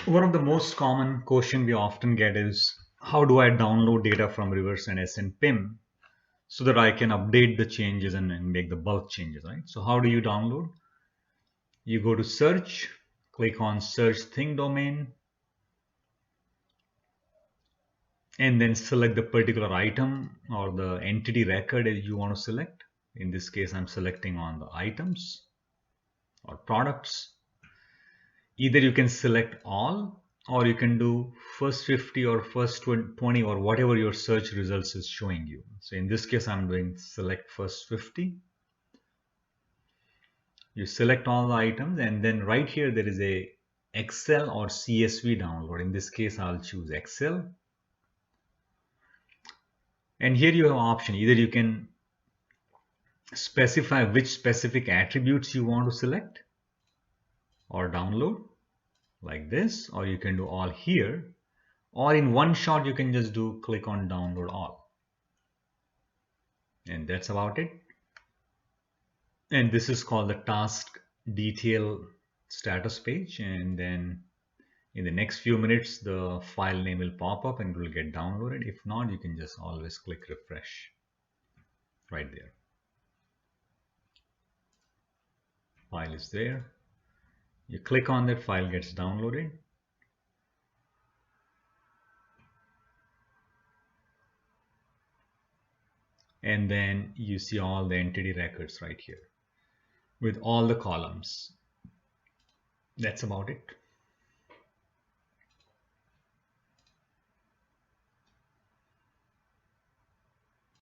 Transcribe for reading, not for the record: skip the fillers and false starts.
One of the most common question we often get is how do I download data from Riversand Ascend PIM so that I can update the changes and make the bulk changes, right? So how do you download? You go to search, click on search thing domain, and then select the particular item or the entity record that you want to select. In this case, I'm selecting on the items or products. Either you can select all or you can do first 50 or first 20 or whatever your search results is showing you. So in this case, I'm doing select first 50. You select all the items and then right here there is a Excel or CSV download. In this case, I'll choose Excel. And here you have an option. Either you can specify which specific attributes you want to select or download like this, or you can do all here, or in one shot you can just do click on download all, and that's about it. And this is called the task detail status page, and then in the next few minutes the file name will pop up and it will get downloaded. If not, you can just always click refresh right there. File is there. You click on that, file gets downloaded. And then you see all the entity records right here with all the columns. That's about it.